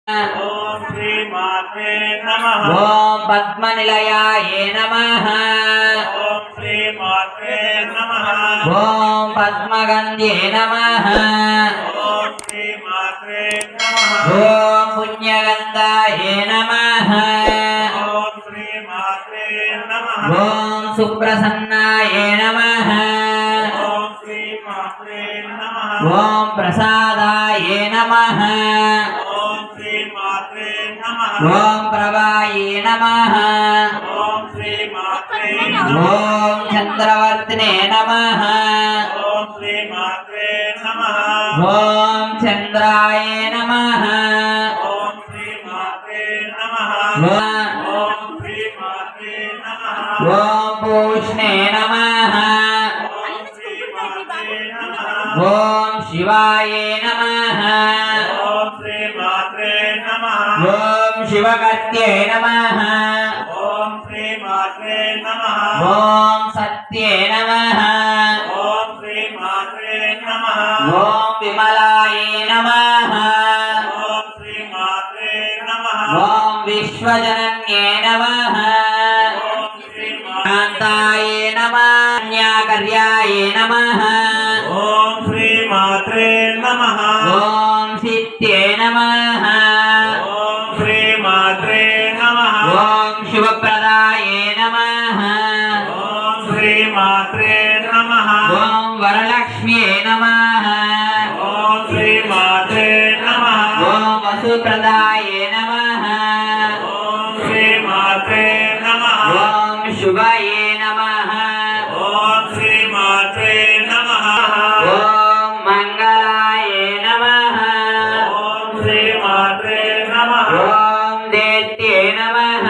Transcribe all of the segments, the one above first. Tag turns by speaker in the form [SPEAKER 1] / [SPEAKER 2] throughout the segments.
[SPEAKER 1] ఓం శ్రీ మాత్రే నమః.
[SPEAKER 2] ఓం పద్మనిలయాయ నమః.
[SPEAKER 1] ఓం శ్రీ మాత్రే నమః.
[SPEAKER 2] ఓం పద్మగంధ్యే నమః.
[SPEAKER 1] ఓం శ్రీ మాత్రే నమః.
[SPEAKER 2] ఓం పుణ్యగంధాయ నమః.
[SPEAKER 1] ఓం శ్రీ మాత్రే నమః.
[SPEAKER 2] ఓం సుప్రసన్నాయ నమః.
[SPEAKER 1] ఓం శ్రీ మాత్రే నమః.
[SPEAKER 2] ఓం ప్రసాదాయ నమః.
[SPEAKER 1] ఓం శ్రీ మాత్రే నమః.
[SPEAKER 2] ఓం ప్రభాయ నమః.
[SPEAKER 1] ఓం శ్రీ మాత్రే నమః.
[SPEAKER 2] ఓం చంద్రవర్తినే నమః.
[SPEAKER 1] ఓం శ్రీ మాత్రే నమః.
[SPEAKER 2] ఓం చంద్రాయ నమః.
[SPEAKER 1] ఓం శ్రీ మాత్రే నమః. ఓం శ్రీ మాత్రే నమః.
[SPEAKER 2] ఓం పూష్ణే నమః.
[SPEAKER 1] ఓం శ్రీ మాత్రే నమః.
[SPEAKER 2] ఓం శివాయ నమః.
[SPEAKER 1] ఓం శ్రీ మాత్రే నమః.
[SPEAKER 2] ఓం శివకర్త్యే నమః.
[SPEAKER 1] ఓం శ్రీ మాత్రే నమః.
[SPEAKER 2] ఓం సత్యే నమః.
[SPEAKER 1] ఓం శ్రీ మాత్రే నమః.
[SPEAKER 2] ఓం విమలాయ నమః.
[SPEAKER 1] ఓం శ్రీ మాత్రే నమః.
[SPEAKER 2] ఓం విశ్వజనన్యే నమః.
[SPEAKER 1] ఓం శ్రీ
[SPEAKER 2] కాంతాయ నమః. న్యాకర్యాయ నమః.
[SPEAKER 1] ఓం శ్రీ మాత్రే నమః.
[SPEAKER 2] ఓం సిత్యే నమః.
[SPEAKER 1] ఓం శ్రీ మాత్రే నమః.
[SPEAKER 2] ఓం శుభప్రదాయ నమః.
[SPEAKER 1] ఓం శ్రీ మాత్రే నమః.
[SPEAKER 2] ఓం వరలక్ష్మ్యే నమః.
[SPEAKER 1] ఓం శ్రీ మాత్రే నమః.
[SPEAKER 2] ఓం వసుప్రదాయ నమః.
[SPEAKER 1] ఓం శ్రీ మాత్రే నమః.
[SPEAKER 2] ఓం శుభయే నమః.
[SPEAKER 1] ఓం శ్రీ మాత్రే నమః.
[SPEAKER 2] ఓం మంగళాయ నమః.
[SPEAKER 1] ఓం శ్రీ మాత్రే నమః.
[SPEAKER 2] ఓం దేత్యే నమః.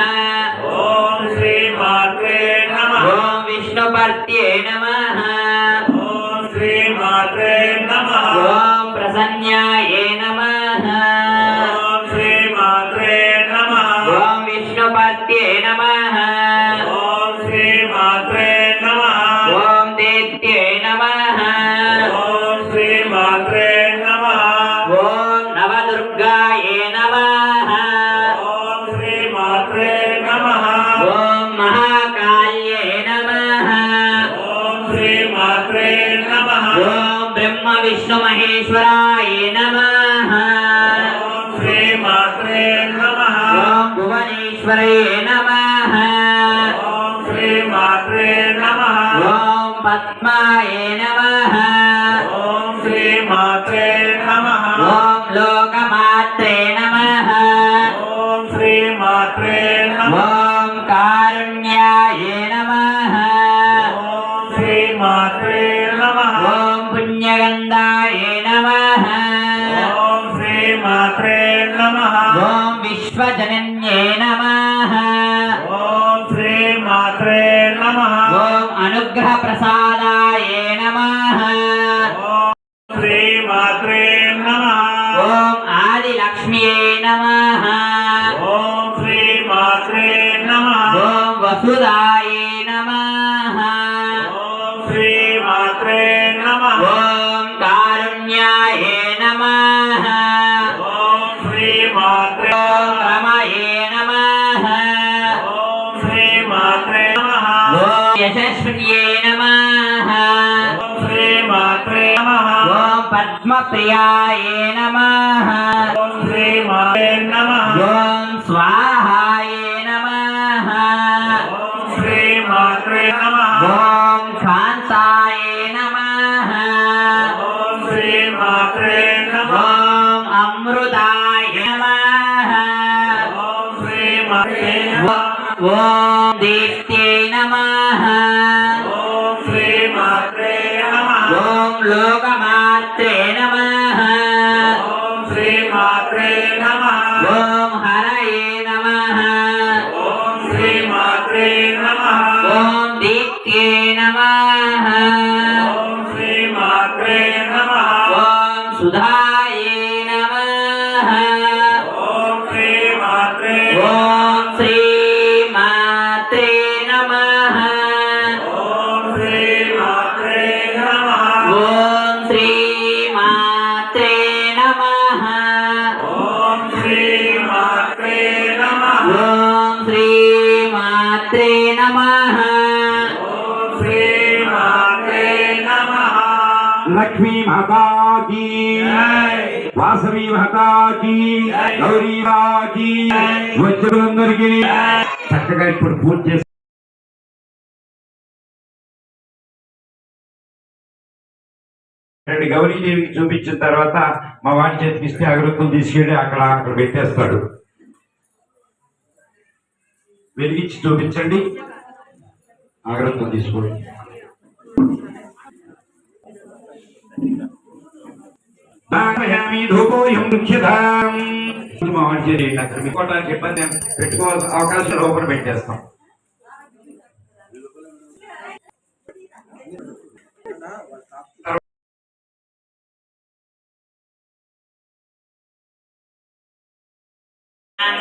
[SPEAKER 1] ఓం శ్రీ మాత్రే నమః.
[SPEAKER 2] ఓం విష్ణుపర్త్యే నమః.
[SPEAKER 1] ఓం శ్రీ మాత్రే నమః.
[SPEAKER 2] ఓం ప్రసన్యాయ నమః.
[SPEAKER 1] ఓం శ్రీ మాత్రే నమః.
[SPEAKER 2] ఓం విష్ణుపర్త్యే నమః.
[SPEAKER 1] ఓం శ్రీ మాత్రే నమః.
[SPEAKER 2] ఓం దేత్యే నమః.
[SPEAKER 1] ఓం శ్రీ మాత్రే నమః.
[SPEAKER 2] ఓం నవదుర్గాయ నమః.
[SPEAKER 1] ఓం శ్రీ మాత్రే నమః.
[SPEAKER 2] ఓం మహాకాళ్యే నమః.
[SPEAKER 1] ఓం శ్రీ మాత్రే నమః.
[SPEAKER 2] ఓం బ్రహ్మ విష్ణు మహేశ్వరాయ నమః.
[SPEAKER 1] ఓం శ్రీ మాత్రే నమః.
[SPEAKER 2] ఓం భువనేశ్వరే నమః.
[SPEAKER 1] ఓం శ్రీ మాత్రే నమః.
[SPEAKER 2] ఓం పద్మాయ నమః.
[SPEAKER 1] ఓం శ్రీ మాత్రే నమః.
[SPEAKER 2] ఓం లోకమాత్రే నమః.
[SPEAKER 1] ఓం శ్రీ మాత్రే నమః.
[SPEAKER 2] ఓం కారుణ్యాయ నమః.
[SPEAKER 1] ఓం శ్రీ మాత్రే నమః.
[SPEAKER 2] ఓం పుణ్యగంధాయ నమః.
[SPEAKER 1] ఓం శ్రీ మాత్రే నమః.
[SPEAKER 2] ఓం విశ్వజనన్యే నమః.
[SPEAKER 1] ఓం శ్రీ మాత్రే నమః.
[SPEAKER 2] ఓం అనుగ్రహ ప్రసాదాయ నమః.
[SPEAKER 1] ఓం శ్రీ మాత్రే నమః.
[SPEAKER 2] ఓం ఆదిలక్ష్మ్యే నమః.
[SPEAKER 1] ఓం శ్రీ మాత్రే నమః.
[SPEAKER 2] ఓం వసుదాయ నమః.
[SPEAKER 1] ఓం శ్రీ మాత్రే నమః.
[SPEAKER 2] ఓం కారుణ్యాయ నమః.
[SPEAKER 1] ఓం శ్రీ మాత్రే
[SPEAKER 2] ఓం రమయే నమః.
[SPEAKER 1] ఓం శ్రీ మాత్రే నమః.
[SPEAKER 2] ఓం యశస్విన్యే నమః.
[SPEAKER 1] ఓం శ్రీ మాత్రే నమః.
[SPEAKER 2] ఓం పద్మప్రియాయ నమః.
[SPEAKER 1] ఓం శ్రీ మాత్రే నమః.
[SPEAKER 2] ఓం స్వాహాయ నమః.
[SPEAKER 1] ఓం శ్రీ మాత్రే నమః.
[SPEAKER 2] ఓం కాంతాయ నమః.
[SPEAKER 1] ఓం శ్రీ మాత్రే నమః.
[SPEAKER 2] ఓం అమృతాయ నమః.
[SPEAKER 1] ఓం శ్రీ మాత్రే నమః.
[SPEAKER 2] ఓం దీప్త్యై నమః.
[SPEAKER 1] ఓం శ్రీ మాత్రే నమః.
[SPEAKER 2] ఓం లోకమాత్రే నమః.
[SPEAKER 1] ఓం శ్రీ మాత్రే నమః.
[SPEAKER 2] ఓం హరయే నమః.
[SPEAKER 1] ఓం శ్రీ మాత్రే నమః.
[SPEAKER 2] ఓం దీప్త్యై నమః.
[SPEAKER 1] ఓం శ్రీ మాత్రే నమః.
[SPEAKER 2] ఓం సుధాయే నమః.
[SPEAKER 1] ఓం శ్రీ మాత్రే
[SPEAKER 2] ఓం శ్రీ మాత్రే నమః. నమః
[SPEAKER 1] ఓం శ్రీ మాత్రే నమః
[SPEAKER 3] లక్ష్మీ మాతా కీ
[SPEAKER 1] జై
[SPEAKER 3] వాసవి మాతా కీ గౌరీ మాతా కీ వచ్చులందరికీ చక్కగా ఇప్పుడు పూజ చేసి గౌరీదేవికి చూపించిన తర్వాత మా వాడి చేతికి ఇస్తే అగరత్తులు తీసుకెళ్ళి అక్కడ పెట్టేస్తాడు. వెలిగించి చూపించండి. అగరత్తులు తీసుకోండి. ధూపోయం ముఖ్యధాం మా వాడి చేతి అక్కడ మీకోవడానికి ఇబ్బంది పెట్టుకోవాల్సిన అవకాశం లోపల పెట్టేస్తాం.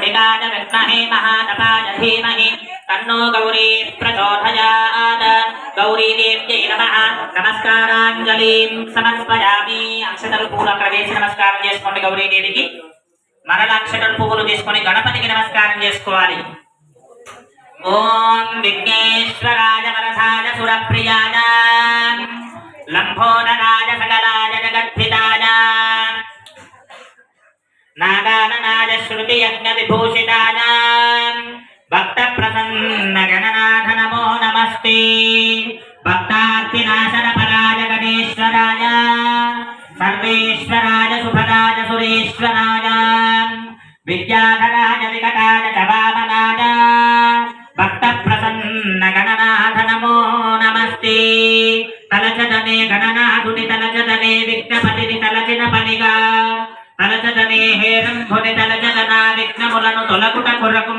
[SPEAKER 2] వికాయ విద్మహే మహాతపాయ ధీమహి తన్నో గౌరీ ప్రచోదయాత్. గౌరీదేవ్యై నమః. నమస్కారాంజలిం సమర్పయామి. అక్షతలు పూలు అక్కడ వేసి నమస్కారం చేసుకోండి గౌరీదేవికి. మరల అక్షతలు పువ్వులు తీసుకొని గణపతికి నమస్కారం చేసుకోవాలి. ఓం విఘ్నేశ్వరాయ వరదాయ సురప్రియాయ లంబోదరాయ సకలాయ జగద్భితాయ నాగాననాయ శృతి యజ్ఞ విభూషితాయ భక్త ప్రసన్న గణనాథ నమో నమస్తే. భక్తార్తినాశన పరాయ గణేశ్వరాయ సర్వేశ్వరాయ సుభదాయ సురేశ్వరాయ విద్యాధరాయ వికటాయ చవామనాయ భక్త ప్రసన్న గణనాథ నమో నమస్తే. తలచదనే గణనాథుని తలచదనే విఘ్నపతిని తలచిన పనిగా తలచదనే హేరంభుని తలచదనా విఘ్నములను తొలగుట కొరకు.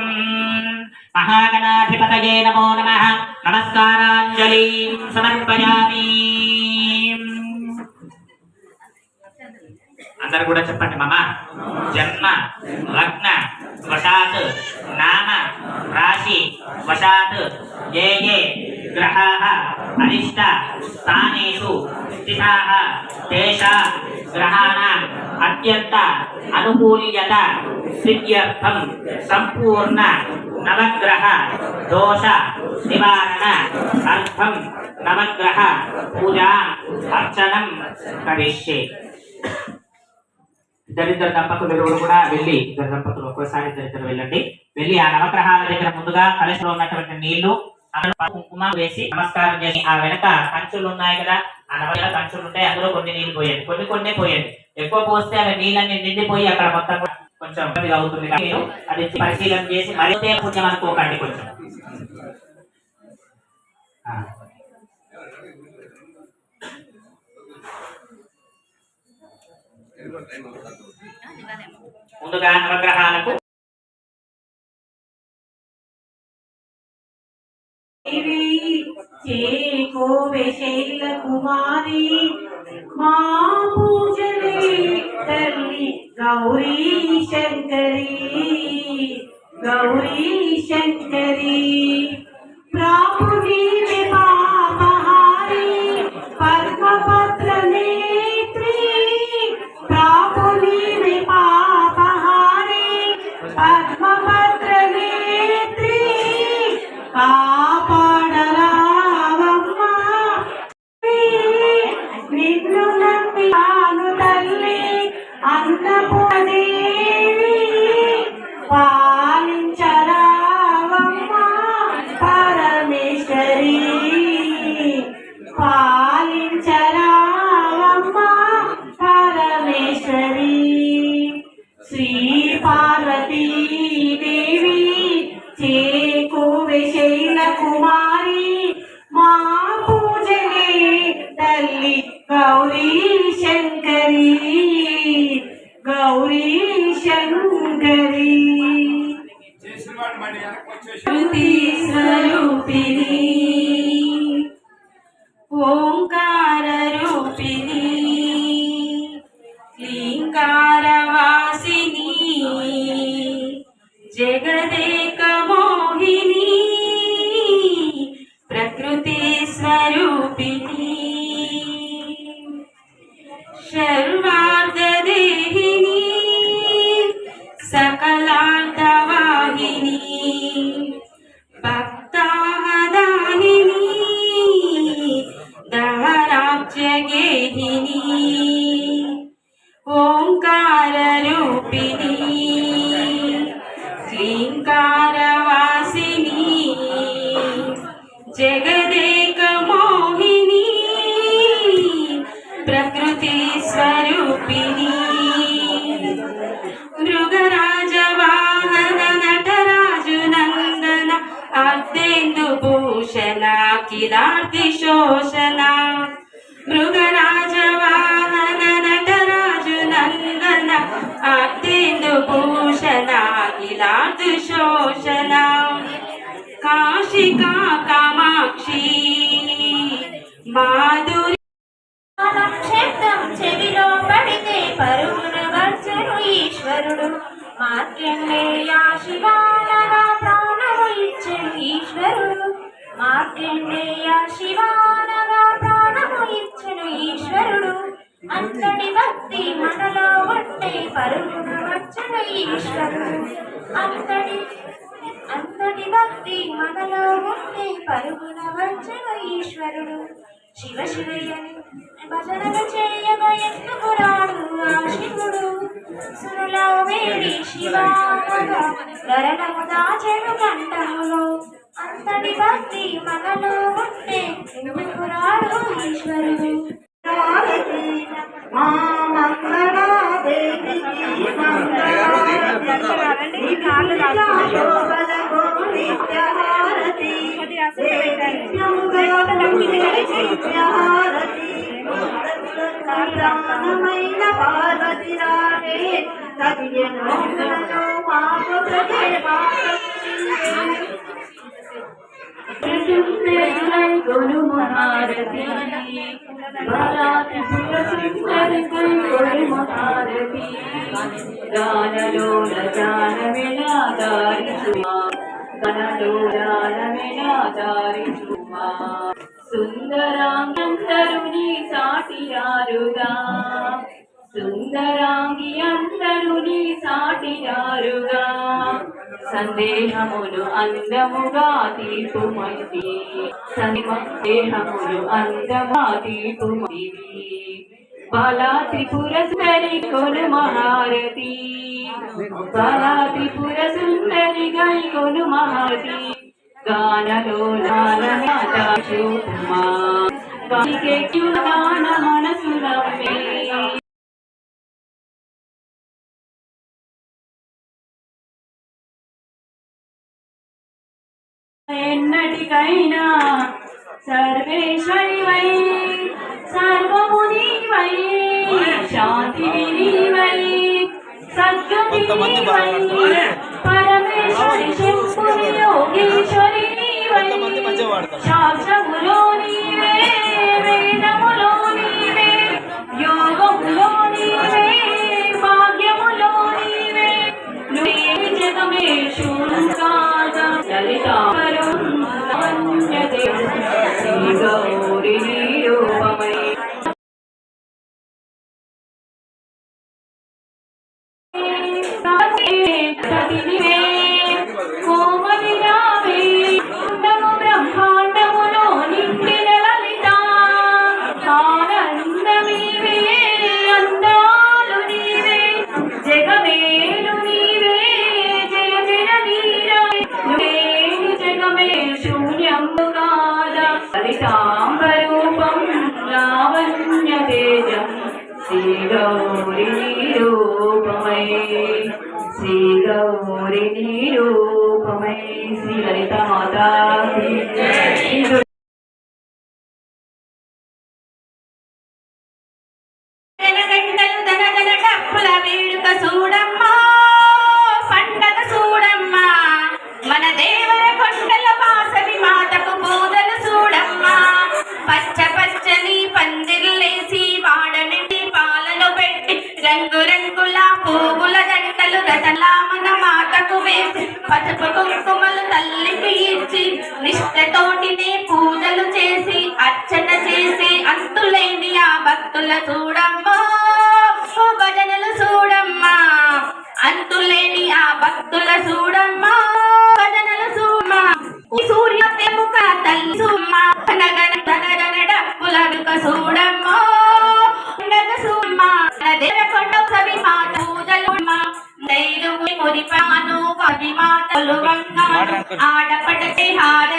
[SPEAKER 2] మహాగణాధిపతయే నమో నమః. నమస్కారాంజలి సమర్పయామి. అందరు కూడా చెప్పండి. మమ జన్మ లగ్న వశాత్ నామ రాశి వశాత్ ఏ ఏ గ్రహాః అరిష్ట స్థానేషు స్థితాః తేషా గ్రహాణాం అత్యంత అనుకూల్యత సిద్ధ్యర్థం సంపూర్ణ నవగ్రహ దోష నివారణ అర్థం నవగ్రహ పూజా అర్చనం కరిష్యే. దరిద్ర దంపతులు ఎవరు కూడా వెళ్ళి, ఇద్దరు దంపతులు ఒక్కసారి దరిద్ర వెళ్ళండి. వెళ్ళి ఆ నవగ్రహాల దగ్గర ముందుగా కలశలో ఉన్నటువంటి నీళ్లు అందులో కుంకుమ వేసి నమస్కారం చేసి ఆ వెనక కంచులు ఉన్నాయి కదా, ఆ నవగ్రహ కంచులు ఉంటాయి, అందులో కొన్ని నీళ్లు పోయండి. కొన్ని పోయండి. ఎక్కువ పోస్తే అవి నీళ్ళని నిండిపోయి అక్కడ మొత్తం కొంచెం ఇబ్బందిగా అవుతుంది. మీరు అది పరిశీలన చేసి మరింత పుణ్యం అనుకోకండి. కొంచెం ముందుగా నవగ్రహాలకు
[SPEAKER 4] శైల కుమారి మా పూజలే తల్లి గౌరీ శంకరి గౌరీ శంకరి. ప్రాపుని పాపహారి పద్మపత్ర నేత్రి ప్రాపుని పాపహారి పద్మపత్ర నేత్రి కాపాడరావమ్మా నిన్ను నమ్మినాను తల్లి అన్నపూర్ణదేవి పాలించరావమ్మా పరమేశ్వరి పాలించరావమ్మా పరమేశ్వరి. శ్రీ పార్వతీ దేవి చేకోవె శైల కుమారి మా పూజలే తల్లి గౌరీ శంకరి గౌరీ శంకరి. శృతి స్వరూపిణి ఓంకార రూపిణి లింగారవాసిని జగదేక మోహిని ప్రకృతి స్వరూపిణి శర్వార్ధదేహిని సకలార్థవాహిని భక్తాహ అఖిలార్తి శోషణ మృగరాజ వాహన నటరాజు నందన అర్ధేందు భూషణ అఖిలార్తి శోషణ కాశికా కామాక్షి మాధురి
[SPEAKER 5] నక్షత్రం చెవిలో పడితే పరుగున వచ్చను ఈశ్వరుడు మార్కండేయ శివానగా ప్రాణము ఇచ్చను ఈశ్వరుడు మార్కండేయ శివానగా ప్రాణము ఇచ్చను ఈశ్వరుడు అంతటి భక్తి మనలో ఉంటే పరుగున వచ్చను ఈశ్వరుడు అంతటి భక్తి మనలో ఉంటే పరుగున వచ్చను ఈశ్వరుడు శివ శివయ్యని భజనలు చేయగా ఎందుకు రాడు ఆ శివుడు సురులో వేడి శివానగా గరణము దాచెను కంఠములో అంతటి భక్తి మనలో ఉంటే ఎందుకు రాడు ఈశ్వరుడు మా ప్రాణమైన పార్వతి రాగే గురుమహారతి గానలోల జానమిలా దారి చుమా సుందరాంగందరుని సాటియారుగా సుందరాంగి అందరుని సాటియారుగా సందేహములు అందముగా తీర్పుమంది సందేహములు అందముగా తీర్పుమంది బాలా త్రిపుర సుందరి కొను మహారతి బాలా త్రిపుర సుందరి గై కొను మహారతి గానలో లాలమా గాన మనసులమ్మే ఎన్నటికైనా సర్వేశ్వరివై సర్వమునివై శాంతి నీవై సద్గతి నీవై పరమేశ్వరి శంభుని యోగేశ్వరి నీవై శాస్త్రములో నీవే వేదములో నీవే యోగములో నీవే భాగ్యములో నీవే నువ్వే జగమే శూన్కాద లలితావరం వన్యతే శ్రీ గౌరీ రూపమై సతినివే కోమలిరావే అండము బ్రహ్మాండములో నిండిన లలిత ఆనందమీవే అందాలు నీవే జగమేలు నీవే జయ జయ నీరే జగమే శూన్యము కాద లలితాంబరూపం లావణ్య తేజం శ్రీ గౌరీ రూపమై శ్రీ గౌరీ రూపమై శ్రీ లలిత మాతా వేడుక చూడమ్మా పండగ చూడమ్మా మన దేవర కొండల వాసవి మాతకు పూజలు చూడమ్మా పచ్చ పచ్చని పందిర్లేసి వాడని పాలను పెట్టి రంగు రంగుల పువ్వుల దండలు రతలా మన మాతకు వేసి పసుపు కుంకుమలు తల్లికి ఇచ్చి నిష్టతోటినే పూజలు చేసి అర్చన చేసి అంతులేని ఆ భక్తుల చూడమ్మా భజనలు చూడమ్మా అంతులేని ఆ భక్తుల చూడమ్మా భజనలు చూడమ్మా సూర్య తెముక తల్లి సుమ్మా నగన నగన డప్పుల చూడమ్మా చూడమ్మా దేవ కొండ సవి మాత పూజలుమ్మా దైరుని మురిపాను కవి మాతలు ఆడపడతే హార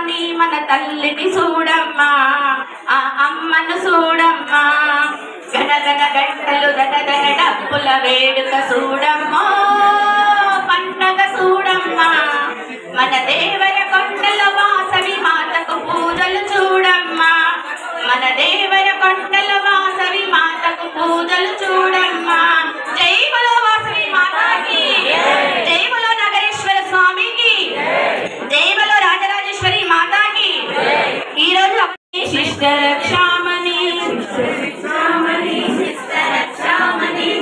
[SPEAKER 5] నీ మన తల్లిని చూడమ్మా, ఆ అమ్మను చూడమ్మా. గనగన గంటలు గనగన డప్పుల వేడుక చూడమ్మా, పండగ చూడమ్మా. మన దేవర కొండల వాసవి మాతకు పూజలు చూడమ్మా, మన దేవర కొండల వాసవి మాతకు పూజలు చూడమ్మా. జై బలో వాసవి మాతాకి, జై బలో నగరేశ్వర స్వామికి, జై బలో రాజరాజేశ్వరి మాతాకి. ఈ రోజు శిష్ట రక్షామణి,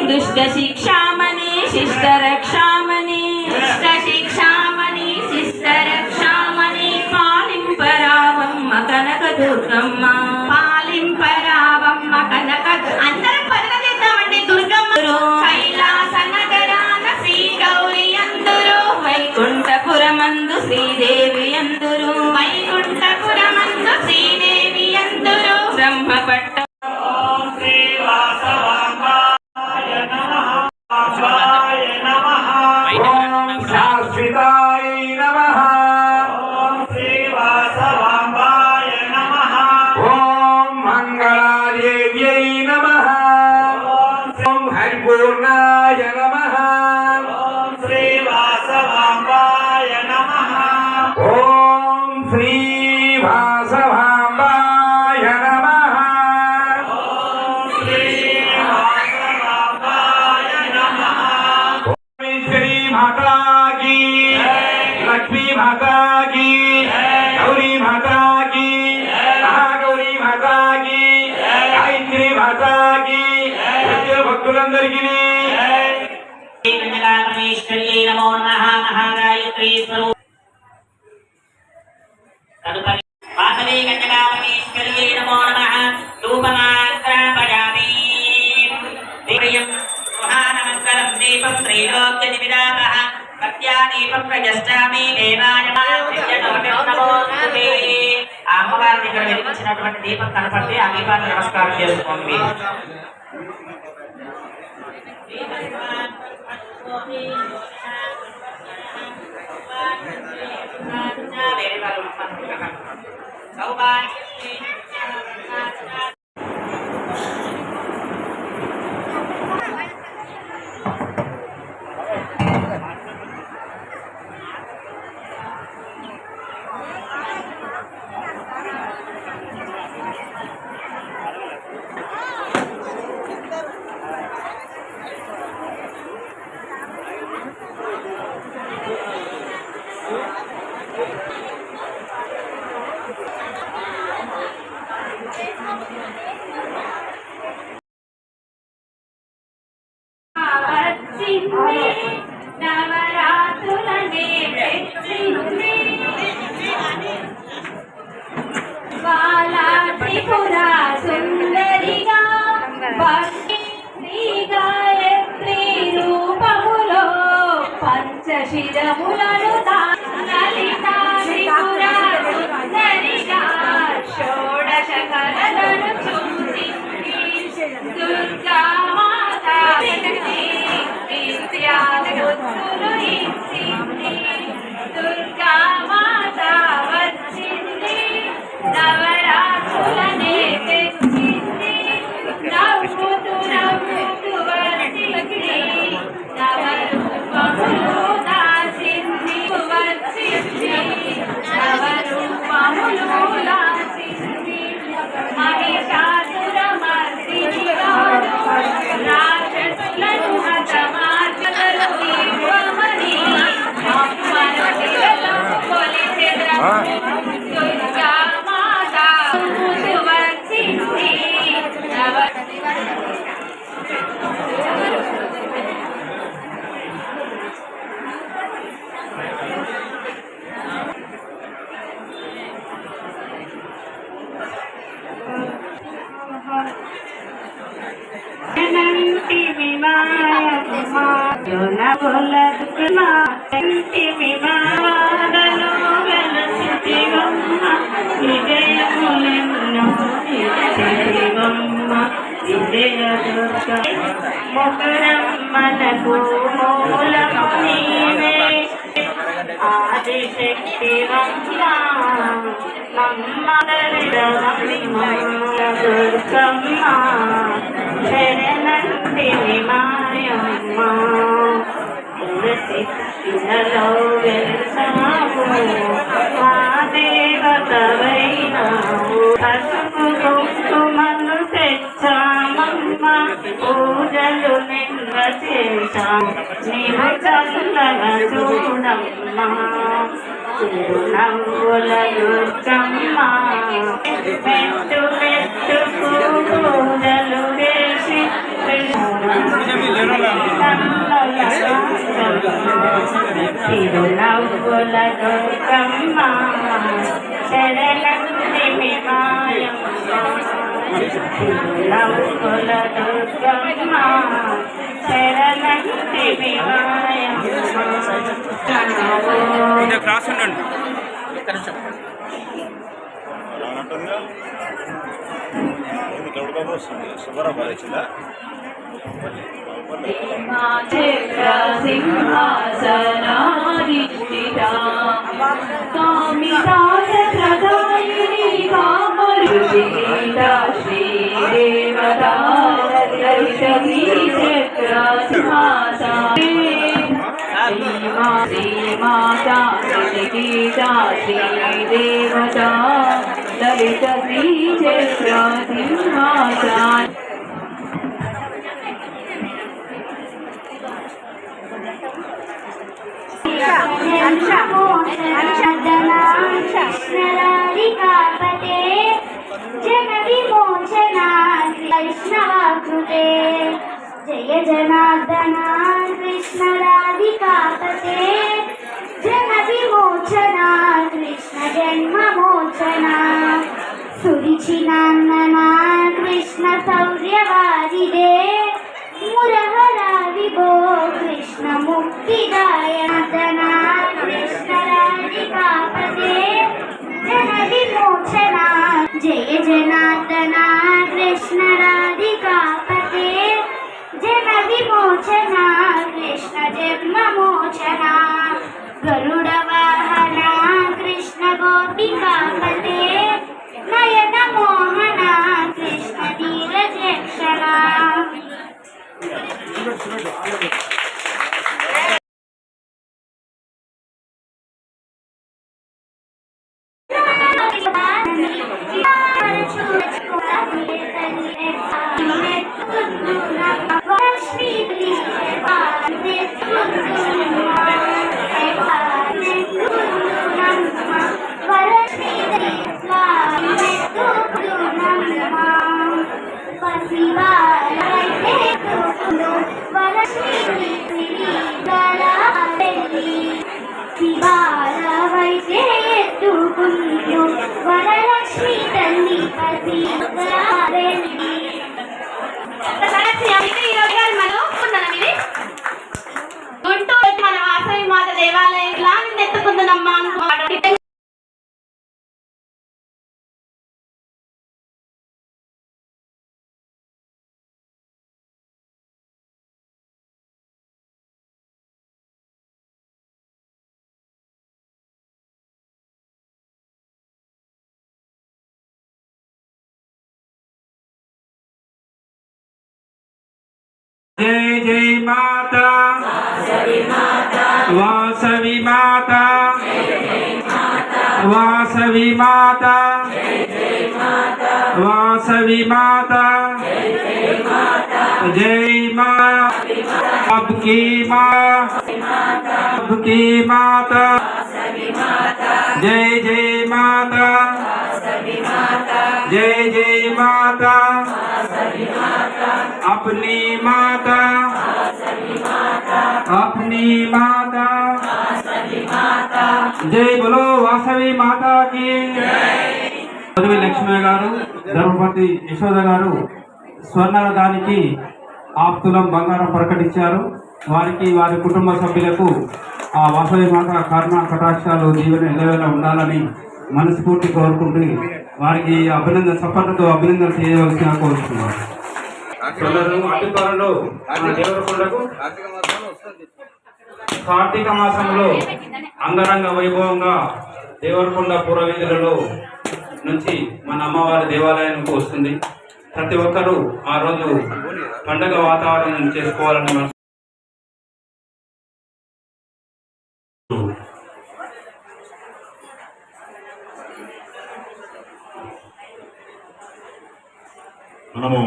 [SPEAKER 5] దుష్ట శిక్షామణి, శిష్ట రక్షామణి, దుష్ట శిక్షామణి, శిష్ట రక్షామణి. పాలింపరావమ్మ కనక దుర్గమ్మ, పాలింపరావమ్మ కనక. అందరం పదన చేద్దామండి. దుర్గమ్మ కైలాస నగరాన శ్రీ గౌరి అందురు, వైకుంఠపురమందు శ్రీదేవి అందురు, వైకుంఠపురమందు శ్రీదేవి అందురు. బ్రహ్మపట్ట
[SPEAKER 1] ఓం శ్రీ వాసవాంబాయ నమః, వాంబాయ నమః.
[SPEAKER 3] ఓం శాశ్వతాయ నమః.
[SPEAKER 1] ఓం శ్రీ వాసవాంబాయ నమః.
[SPEAKER 3] ఓం మంగళాదేవ్యై నమః. ఓం హరిపూర్ణాయ నమః.
[SPEAKER 1] ఓం శ్రీ వాసవాంబాయ నమః.
[SPEAKER 3] ఓం శ్రీ వాసవాంబాయ నమః.
[SPEAKER 1] ఓం శ్రీ వాసవాంబాయ నమః.
[SPEAKER 3] శ్రీ మాతా కీ, లక్ష్మీ మాతా కీ, గౌరీ మాతా కీ, మహాగౌరీ మాతా కీ, గాయత్రి మాతా కీ. వచ్చే భక్తులందరికీ
[SPEAKER 2] పరమేశ్వర్యై నమో నమః. మహాగాయత్రీ స్వరూప తదుపరి వాసవే కన్యకాపరమేశ్వర్యై నమో నమః. ధూపమాగ్రాపయామి. ప్రియం సుహానమంగళం దీపం త్రైలోక్యదివిదాపః. సత్యాదీపం ప్రజష్టామి దేవాయ నమోస్తుతే. ఆ అమ్మవారిని ఇక్కడ వెలిగించినటువంటి దీపం కనపడితే ఆ దీపాన్ని నమస్కారం చేసుకోండి. వేరే వాళ్ళు
[SPEAKER 5] నవరాత్రులనే తెచ్చింది బాలాత్రిపురా సుందరిగా, భక్తి శ్రీ గాయత్రి రూపములో పంచశిరములను లలితా త్రిపురా సుందరిగా, షోడశ కళలను చూసింది దుర్గా మాత. విద్యాబుద్ధులు ఇచ్చింది దుర్గా మాత వచ్చింది, నవరాత్రులనే తెచ్చింది, నవ్వుతూ నవ్వుతూ వచ్చింది, నవరూపములు దాచింది వచ్చింది, నవరూపములు దాచింది. మహిషాసుర మర్దిని గాను రాక్షసులను హతమార్చగలు దీపమని అమ్మను శిరలో కొలిచెదము. దుర్గా మాత వచ్చింది
[SPEAKER 4] ఆదిశక్తివమ్మ మమ్మదరిదమ్మ దుర్గమ్మ శరణంటిని మాయమ్మ ఇలలో వెళ్తాము మా దేవతవైనావు పసుపు కుంకుమలు తెచ్చామమ్మ పూజలు నిన్న చేశాం నీవు చల్లగా చూడమ్మా చిరునవ్వుల దుర్గమ్మ మెట్టు మెట్టుకు పూజలు వేసి చిరునవ్వుల దుర్గమ్మ శరణంటిని మాయమ్మ చిరునవ్వుల దుర్గమ్మ శరణంటిని మాయమ్మ
[SPEAKER 6] క్రాస్ ఉండండి
[SPEAKER 5] సింహాసనాధిష్ఠితా కామితాయ ప్రదాయిని కామరుచితా శ్రీదేవతా లలితీ చక్ర సింహాసనే శ్రీమాతా శ్రీగీతా శ్రీదేవతా లలిత శ్రీచక్ర సింహాసన
[SPEAKER 7] कृष्णराधिकापते जन विमोचना वैष्णवाकृते जय जनार्दना कृष्ण राधिकापते जन विमोचना कृष्ण जन्म मोचना सुरिचिनान्नना कृष्ण शौर्यवादिदे मुरहरा विभो कृष्ण मुक्तिदायना कृष्ण राधिकापते जन विमोचना जय जनार्दना कृष्ण राधिकापते जन विमोचना कृष्ण जन्म मोचना गरुड वाहना कृष्ण गोपिकापते नयन मोहना कृष्ण नीरजक्षणा వరలక్ష్మి తల్లి పసి
[SPEAKER 4] గుంటూరు మన వాసవి మాత దేవాలయం ఇలా ఎత్తుకుందనమ్మా
[SPEAKER 3] जय जय माता वासवी माता वासवी माता वासवी माता जय माँ आपकी माँ आपकी माता जय जय माता जय जय माता अपनी माता अपनी माता जय बोलो वासवी माता की చదివి లక్ష్మయ్య గారు ధర్మపతి యశోద గారు స్వర్ణరథానికి ఆప్తులం బంగారం ప్రకటించారు. వారికి వారి కుటుంబ సభ్యులకు ఆ వాసవి మాత కరుణ కటాక్షాలు జీవన ఎల్లవేళ ఉండాలని మనస్ఫూర్తి కోరుకుంటూ వారికి అభినందన సపోర్టుతో అభినందన చేయవలసిన కోరుతున్నారు. అతి త్వరలో మన దేవరకొండకు కార్తీక మాసంలో అంగరంగ వైభవంగా దేవరకొండ పురవీధులలో నుంచి మన అమ్మవారి దేవాలయానికి వస్తుంది. ప్రతి ఒక్కరూ ఆ రోజు పండగ వాతావరణం చేసుకోవాలని
[SPEAKER 6] మనము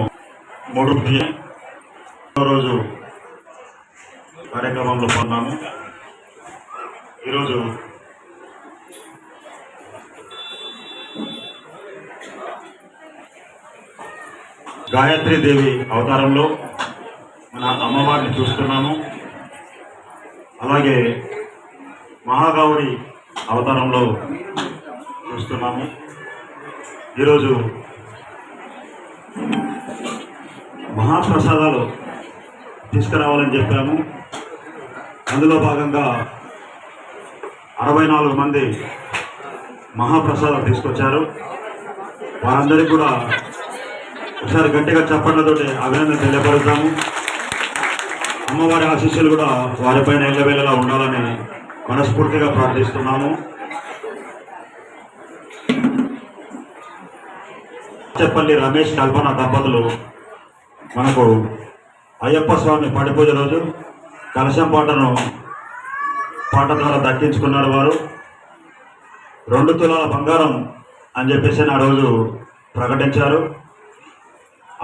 [SPEAKER 6] 3 రోజు కార్యక్రమంలో పొందాము. ఈరోజు గాయత్రీదేవి అవతారంలో మన అమ్మవారిని చూస్తున్నాము. అలాగే మహాగౌరి అవతారంలో చూస్తున్నాము. ఈరోజు మహాప్రసాదాలు తీసుకురావాలని చెప్పాము. అందులో భాగంగా 64 మంది మహాప్రసాదాలు తీసుకొచ్చారు. వారందరికీ కూడా ఒకసారి గట్టిగా చప్పట్లతోటి అభినందన తెలియపరుస్తాము. అమ్మవారి ఆశీస్సులు కూడా వారిపైన ఎల్లవేళలా ఉండాలని మనస్ఫూర్తిగా ప్రార్థిస్తున్నాము. చెప్పల్లి రమేష్ కల్పన దంపతులు మనకు అయ్యప్ప స్వామి పడిపూజ రోజు కలశం పాట ద్వారా దక్కించుకున్నారు. వారు 2 తులాల బంగారం అని చెప్పేసి ఆ రోజు ప్రకటించారు.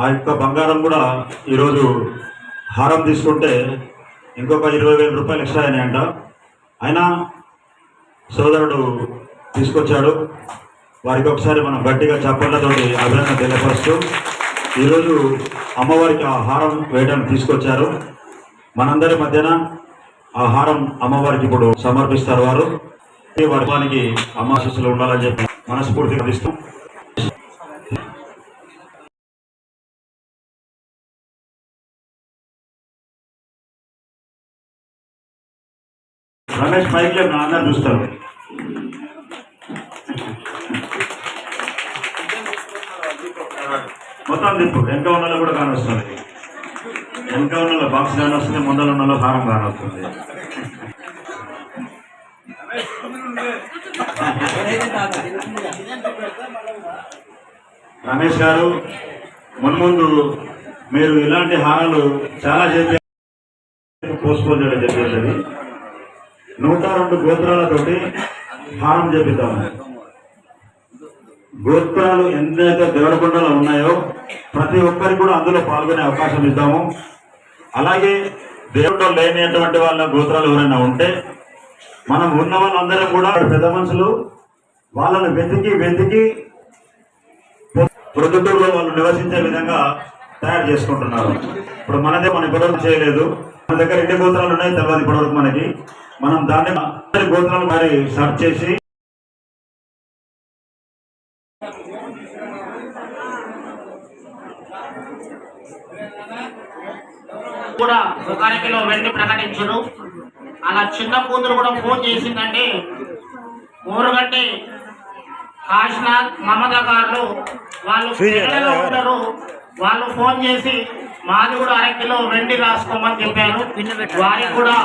[SPEAKER 6] ఆ యొక్క బంగారం కూడా ఈరోజు హారం తీసుకుంటే ఇంకొక 20,000 రూపాయలు ఎక్స్ట్రా అయినాయంట. అయినా సోదరుడు తీసుకొచ్చాడు. వారికి ఒకసారి మనం గట్టిగా చప్పట్లతోటి అభినందన తెలియపరుస్తూ ఈరోజు అమ్మవారికి ఆ హారం వేయడానికి తీసుకొచ్చారు. మనందరి మధ్యన ఆ హారం అమ్మవారికి ఇప్పుడు సమర్పిస్తారు. వారు వారికి అమ్మ ఆశీస్సులు ఉండాలని చెప్పి మనస్ఫూర్తిగా ఇస్తూ రమేష్ పైకి లేపు అందరు చూస్తారు. మొత్తం తిప్పు. వెనక ఉన్నలో కూడా కానొస్తుంది. వెనక ఉన్నలో బాక్స్ కానొస్తుంది, ముందర ఉన్నలో హారం కానొస్తుంది. రమేష్ గారు మున్ముందు మీరు ఇలాంటి హారాలు చాలా చేసి పోస్ట్పోన్ చేయడం జరిగింది. 102 గోత్రాలతోటి హారం చేపిద్దాము. గోత్రాలు ఎంతైతే దేవరకొండలో ఉన్నాయో ప్రతి ఒక్కరికి కూడా అందులో పాల్గొనే అవకాశం ఇద్దాము. అలాగే దేవుడు లేనిటువంటి వాళ్ళ గోత్రాలు ఎవరైనా ఉంటే మనం ఉన్న వాళ్ళందరం కూడా పెద్ద మనుషులు వాళ్ళని వెతికి ప్రొద్దుటూరులో వాళ్ళు నివసించే విధంగా తయారు చేసుకుంటున్నారు. ఇప్పుడు మనదే మనం ఇప్పటివరకు చేయలేదు. మన దగ్గర ఎన్ని గోత్రాలు ఉన్నాయి తెలియదు ఇప్పటివరకు మనకి. మనం దాన్ని గోత్రాలు మరి సెర్చ్ చేసి
[SPEAKER 2] కూడా 1 కిలో వెండి ప్రకటించరు. అలా చిన్న కూతురు కూడా ఫోన్ చేసిందండి. ఊరుగంటి కాశీనాథ్ మమత గారు వాళ్ళు కేరళలో ఉంటారు. వాళ్ళు ఫోన్ చేసి మాది కూడా 1 కిలో వెండి రాసుకోమని చెప్పారు. వారికి కూడా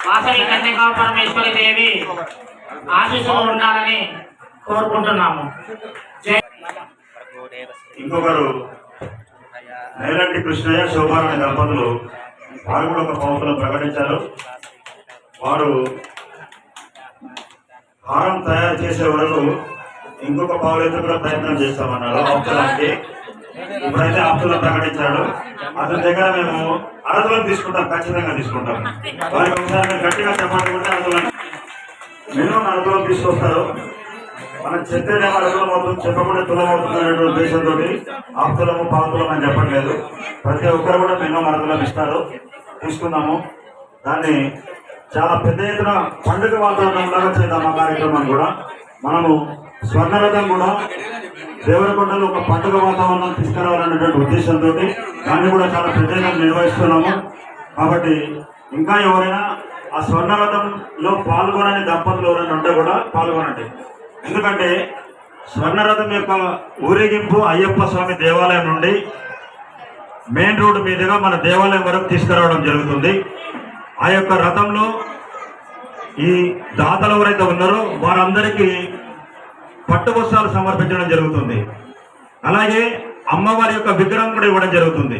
[SPEAKER 2] వాసవి కన్యకా పరమేశ్వరి దేవి ఆశీస్సులు ఉండాలని కోరుకుంటున్నాము.
[SPEAKER 6] ఇంకొకరు నేలంటి కృష్ణయ్య శోభారాణి దంపతులు వారు కూడా ఒక పౌతులను ప్రకటించారు. వారు హారం తయారు చేసే వరకు ఇంకొక పావులైతే కూడా ప్రయత్నం చేస్తామన్నారు ఆప్తులకి. ఇప్పుడైతే ఆప్తులను ప్రకటించాడు. అతని దగ్గర మేము అరతులను తీసుకుంటాం, ఖచ్చితంగా తీసుకుంటాం. వారికి ఒకసారి గట్టిగా చెప్పాలనుకుంటే అరతులను మినిమం అరతులను తీసుకొస్తారు. మనం చెప్పేదేమో అరతులం అవుతుంది, చెప్పకుండా తులం అవుతుంది అనే ఉద్దేశంతో ఆప్తులము పావుతులం అని చెప్పట్లేదు. ప్రతి ఒక్కరు కూడా మినిమం అరతులం ఇస్తారు, తీసుకుందాము. దాన్ని చాలా పెద్ద ఎత్తున పండుగ వాతావరణంలాగా చేద్దాం. ఆ కార్యక్రమాన్ని కూడా మనము స్వర్ణరథం కూడా దేవరకొండలో ఒక పండుగ వాతావరణం తీసుకురావాలనేటువంటి ఉద్దేశంతో దాన్ని కూడా చాలా పెద్దగా నిర్వహిస్తున్నాము. కాబట్టి ఇంకా ఎవరైనా ఆ స్వర్ణరథంలో పాల్గొనని దంపతులు ఎవరైనా ఉంటే కూడా పాల్గొనండి. ఎందుకంటే స్వర్ణరథం యొక్క ఊరేగింపు అయ్యప్ప స్వామి దేవాలయం నుండి మెయిన్ రోడ్డు మీదుగా మన దేవాలయం వరకు తీసుకురావడం జరుగుతుంది. ఆ యొక్క రథంలో ఈ దాతలు ఎవరైతే ఉన్నారో వారందరికీ పట్టు వస్త్రాలు సమర్పించడం జరుగుతుంది. అలాగే అమ్మవారి యొక్క విగ్రహం కూడా ఇవ్వడం జరుగుతుంది.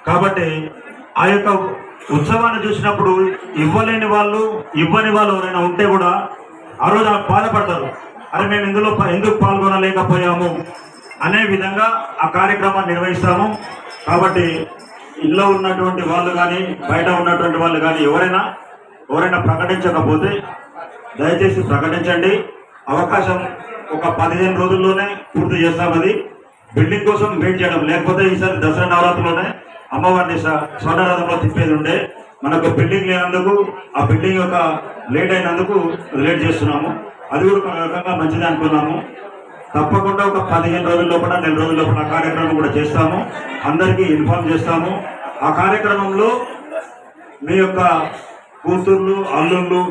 [SPEAKER 6] కాబట్టి ఆ యొక్క ఉత్సవాన్ని చూసినప్పుడు ఇవ్వలేని వాళ్ళు ఇవ్వని వాళ్ళు ఎవరైనా ఉంటే కూడా ఆ రోజు బాధపడతారు. అరే మేము ఇందులో ఎందుకు పాల్గొనలేకపోయాము అనే విధంగా ఆ కార్యక్రమాన్ని నిర్వహిస్తాము. కాబట్టి ఇంట్లో ఉన్నటువంటి వాళ్ళు కానీ బయట ఉన్నటువంటి వాళ్ళు కానీ ఎవరైనా ప్రకటించకపోతే దయచేసి ప్రకటించండి. అవకాశం ఒక 15 రోజుల్లోనే పూర్తి చేస్తాం. అది బిల్డింగ్ కోసం వెయిట్ చేయడం, లేకపోతే ఈసారి దసరా నవరాత్రిలోనే అమ్మవారిని స్వర్ణరథంలో తిప్పేది ఉండే. మనకు బిల్డింగ్ లేనందుకు ఆ బిల్డింగ్ యొక్క లేట్ అయినందుకు లేట్ చేస్తున్నాము. అది కూడా ఒక రకంగా మంచిది అనుకున్నాము. తప్పకుండా ఒక 15 రోజుల లోపల 4 రోజుల లోపల ఆ కార్యక్రమం కూడా చేస్తాము. అందరికీ ఇన్ఫార్మ్ చేస్తాము. ఆ కార్యక్రమంలో మీ యొక్క కూతుర్లు, అల్లుళ్ళు,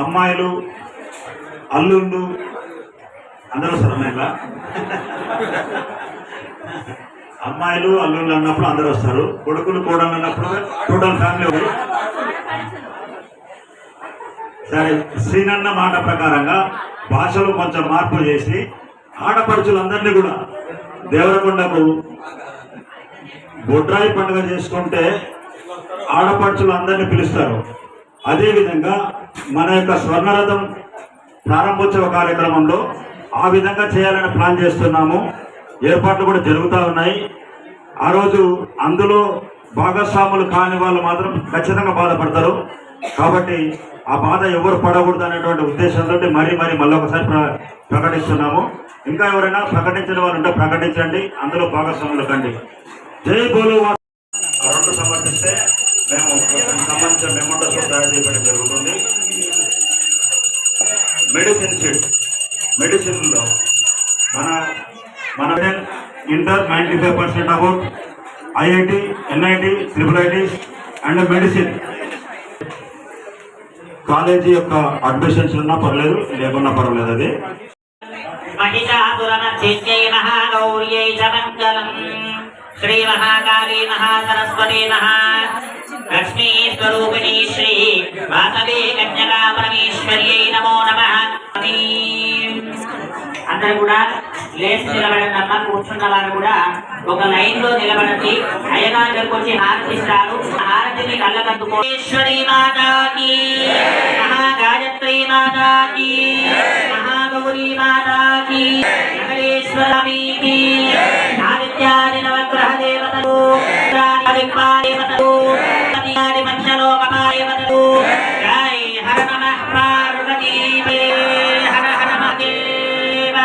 [SPEAKER 6] అమ్మాయిలు, అల్లుళ్ళు అందరూ వస్తారు. ఇలా అమ్మాయిలు అల్లుళ్ళు అన్నప్పుడు అందరూ వస్తారు. కొడుకులు కోడలు అన్నప్పుడు టోటల్ ఫ్యామిలీ. సరే, శ్రీనన్న మాట ప్రకారంగా భాషలు కొంచెం మార్పు చేసి ఆడపడుచులందరినీ కూడా దేవరకొండకు బొడ్రాయి పండుగ చేసుకుంటే ఆడపడుచులందరినీ పిలుస్తారు. అదేవిధంగా మన యొక్క స్వర్ణరథం ప్రారంభోత్సవ కార్యక్రమంలో ఆ విధంగా చేయాలని ప్లాన్ చేస్తున్నాము. ఏర్పాట్లు కూడా జరుగుతూ ఉన్నాయి. ఆ రోజు అందులో భాగస్వాములు కాని వాళ్ళు మాత్రం ఖచ్చితంగా బాధపడతారు. కాబట్టి ఆ బాధ ఎవరు పడకూడదు అనేటువంటి ఉద్దేశంతో మళ్ళీ ఒకసారి ప్రకటిస్తున్నాము. ఇంకా ఎవరైనా ప్రకటించిన వారు ఉంటే ప్రకటించండి, అందులో భాగస్వాములు కండి. జై బోలో. ఆ రెండు సమర్పిస్తే మేము సంబంధించిన మెమోండోస్ తయారు చేయడం జరుగుతుంది. మెడిసిన్లో మన inter 95% about IIT, NIT, triple and medicine college యొక్క అడ్మిషన్స్ ఉన్నా పర్లేదు, లేకున్నా పర్వాలేదు. అది
[SPEAKER 2] మహాగౌర్యై మంగళం. శ్రీ మహాకాళీ మహాసరస్వతి లక్ష్మీ స్వరూపిణి శ్రీ వాసవి కన్యకా పరమేశ్వర్యై నమో నమః. అందరూ కూడా లేచి నిలబడినమ్మ. కూర్చున్న వారు కూడా ఒక లైన్ లో నిలబడి అయ్యగారి దగ్గరకు వచ్చి హారతి ఇస్తారు. హారతిని కళ్ళకద్దుకోశ్వరి మాతాకి, మహాగాయత్రి మాతాకి, మహాగౌరీ మాతాకి, నగరేశ్వరమీకి, ఆదిత్యాది నవగ్రహ దేవతలు, దేవతలు, పంచలోకపాదేవతలు. జై హర నమః పార్వతీ హర హర మహదేవ.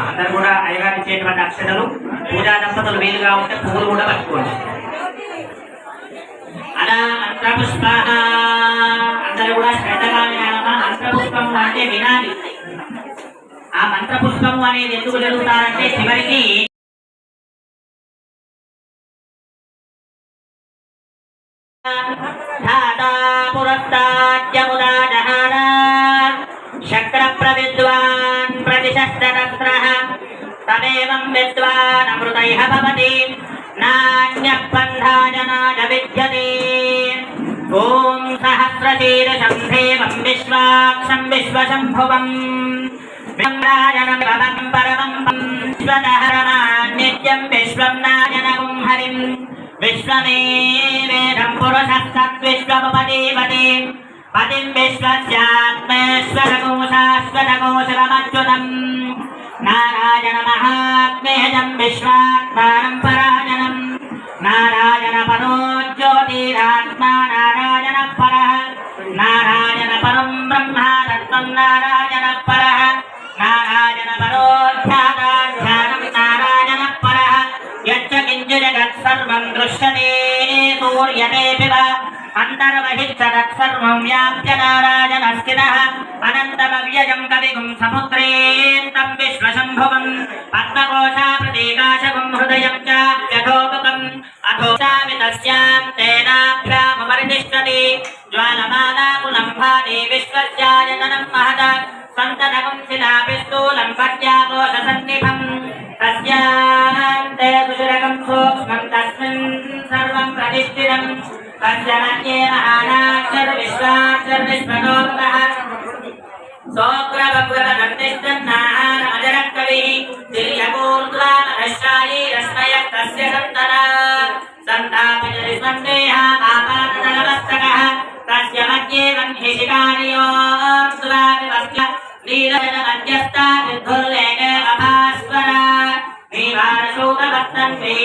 [SPEAKER 2] అందరూ కూడా అయ్యగారు ఇచ్చేటువంటి అక్షతలు, పూజా దంపతులు వీలుగా ఉంటే పువ్వులు కూడా పట్టుకోండి. అలా మంత్రపుష్ప అందరూ కూడా శ్రద్ధగా వినాలమ్మా. మంత్రపుష్పము అంటే వినాలి. ఆ మంత్రపుష్పము అనేది ఎందుకు జరుగుతారంటే చివరికి శక్ర ప్రవిద్వాన్ ప్రతిశస్త్రస్త్రః తదేవం విద్వాన్ అమృతైః భవతి నాన్యః పంధాజనాయ విద్యతే. ఓం సహస్రశీర్షం దేవం విశ్వాక్షం విశ్వశంభువం విశ్వరాజనం పరమం పరమం విశ్వదహరమాన్నిత్యం విశ్వం నాయనగుం హరిం విశ్వమేవేదం పురుషः సద్విశ్వముపదేవతే పతిం విశ్వస్యాత్మేశ్వరకో శాశ్వతకోశలమచ్యుతం నారాయణ మహాత్మేయం విశ్వాత్మానం పరాయణం నారాయణ పరో జ్యోతిరాత్మా నారాయణ పరః నారాయణ పరం బ్రహ్మా తత్వం నారాయణ పరః నారాయణ పరో ధ్యానం నారాయణ పరః యచ్చ కించిద్ సర్వం దృశ్యతే సూర్యతే పిబ అంతర్బహిశ్చదత్ సర్వం వ్యాప్య నారాయణ స్థితః అనంతమవ్యయం కవిగుం సముద్రేంతం విశ్వశంభువం పద్మకోశా ప్రతీకాశకం హృదయం చాప్యథోముఖం అథోచామితస్యాం తేనాభ్యామపరితిష్టతి జ్వాలమాలాకులం భాతి విశ్వస్యాయతనం మహద సంతనకం శిలాపిస్తూలం పద్యాకోశసన్నిభం తస్యాం తే సుశిరకం సూక్ష్మం తస్మిన్ సర్వం ప్రతిష్ఠితం तस्यमन्ये महानाक्षरविश्वाक्षरविश्वगोपतः सोऽग्रवग्रवदन्तिष्ठन्नाहारमजरकविः तिर्यगोर्ध्वामनश्चायी रश्मयस्तस्य सन्तरा सन्तापयति सन्देहा पापाननमस्तकः तस्य मध्ये वह्निशिखानियोर्ध्वाविवस्य नीलजनमध्यस्था विद्धुल्लेख अभास्वरा नीवारशोकवत्तन्वे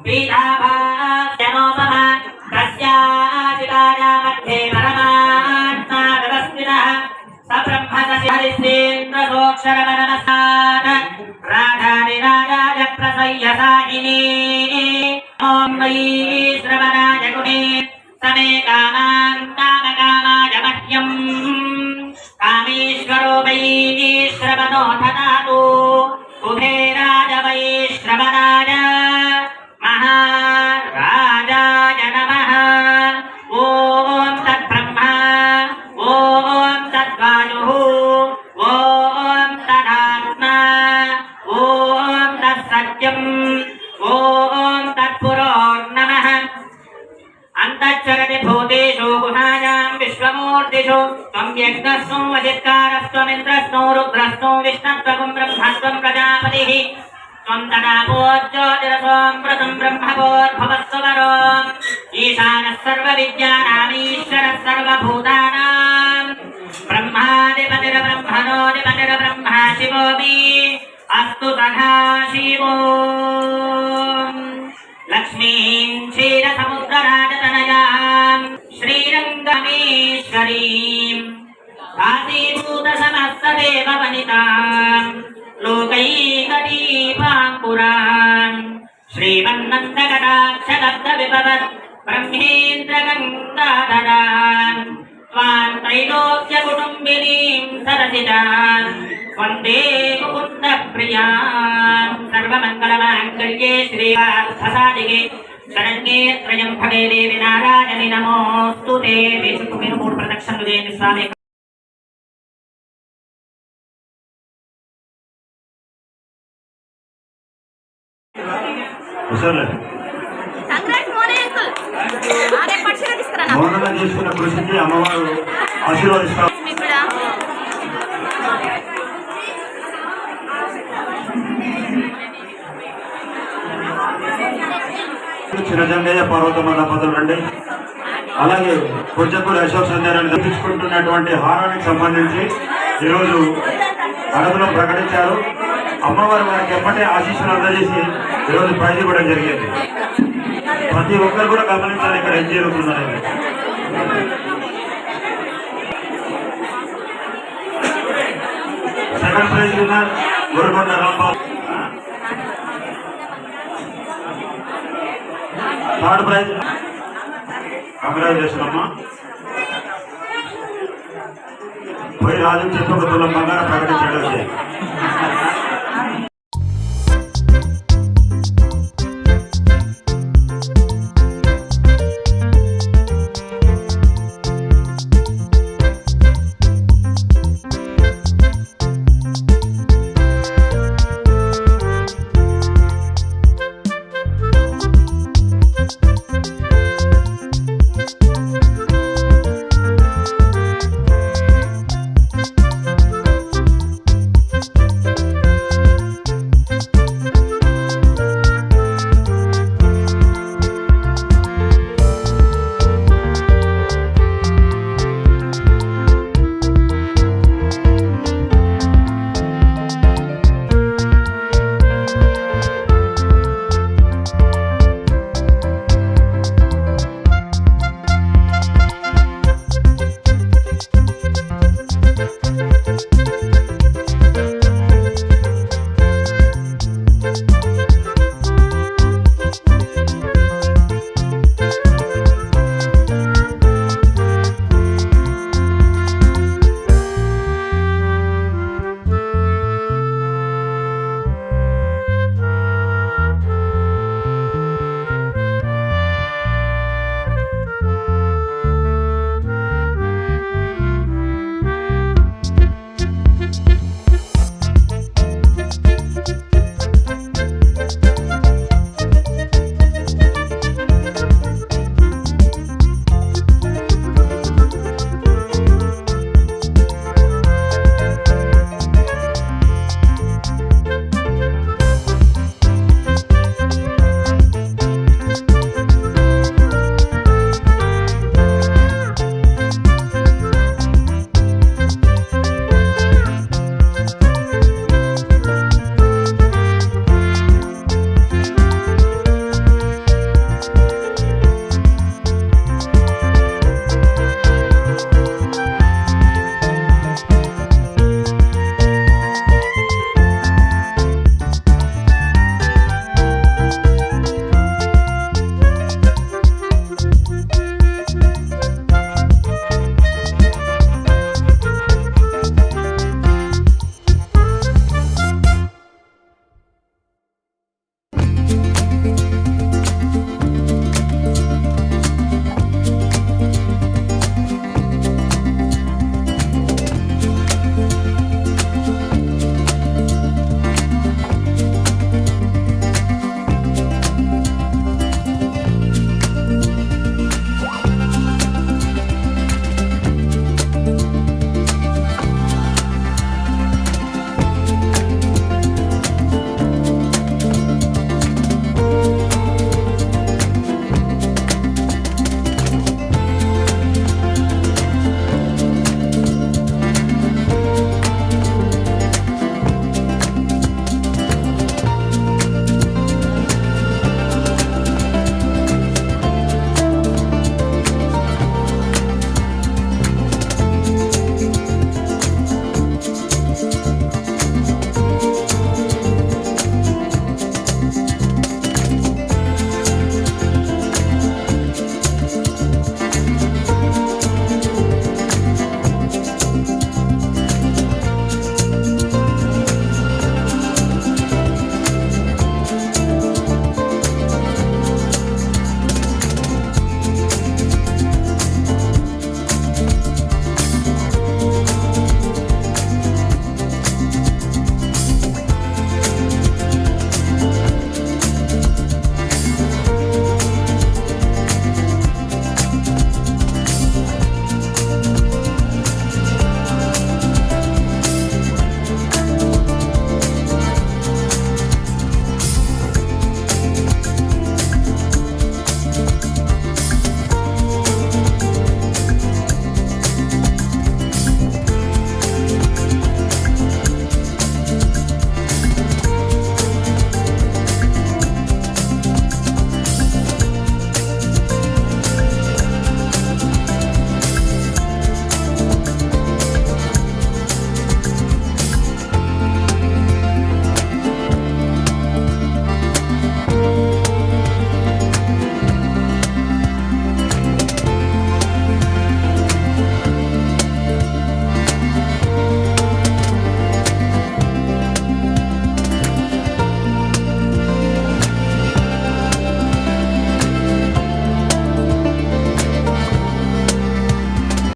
[SPEAKER 2] पीठाभास्यनोपमा तस्याचिकाया मध्ये परमात्मा व्यवस्थितः सब्रह्मदशिहरिश्रेन्द्रसोऽक्षरवनमस्तात् राधानिराजाय प्रसह्यसाहिनी ॐ वै श्रवणाय गुणे समे कामान् कामकामाय मह्यम् कामेश्वरो वै श्रवणो ददातु कुबेराय वै श्रवणाय महाराजाय नमः ॐ तद्ब्रह्मा ॐ तद्वायुः ॐ तदात्मा ॐ तत्सत्यम् ॐ तत्पुरोर्नमः अन्तश्चरति भूतेषु गुहायां विश्वमूर्तिषु त्वं यज्ञस्नु वजित्कारस्त्वमिन्द्रस्नु रुद्रस्नु विष्णुत्वं ब्रह्मत्वं प्रजापतिः त्वं तदापोज्योतिरसोऽमृतं ब्रह्मभोर्भवस्वरो ईशानः सर्वविद्यानामीश्वरः सर्वभूतानां ब्रह्मादिपतिर्ब्रह्मणोऽधिपतिर्ब्रह्मा शिवो मे अस्तु तथा शिवो लक्ष्मीं क्षीरसमुद्रराजतनयां श्रीरङ्गमेश्वरीं काशीभूतसमस्तदेववनितां लोकैकदीपां पुरां श्रीमन्नन्दकटाक्षलब्धविभवत् ब्रह्मेन्द्रगङ्गाधरां त्वां त्रैलोक्यकुटुम्बिनीं सरसिजां वन्दे मुकुन्दप्रियां सर्वमङ्गलमाङ्गल्ये श्रीवार्थसादिके शरण्ये त्र्यम्बके देवी नारायणि नमोऽस्तु ते వేసుకుని మూడు ప్రదక్షిణలు చేయండి స్వామి
[SPEAKER 6] మౌనంగా చేసుకున్న కృషికి అమ్మవారు ఆశీర్వదిస్తారు. చిన్నజంగయ్య పర్వతమ దంపతులు రండి. అలాగే కొంచెంపూడి అశోక్ సంధ్యారాన్ని దర్శించుకుంటున్నటువంటి హారానికి సంబంధించి ఈరోజు అడవులో ప్రకటించారు. అమ్మవారు వారికి ఎప్పటి ఆశీస్సులు అందజేసి ఈరోజు ప్రైజ్ ఇవ్వడం జరిగింది. ప్రతి ఒక్కరు కూడా గమనించాలి ఇక్కడ ఏం జరుగుతుందనేది. Second prize winner Gurukonda Rambabu. Third prize congratulation అమ్మా. పోయి రాజు చెప్పి ఒక తులం బంగారం ప్రకటించడం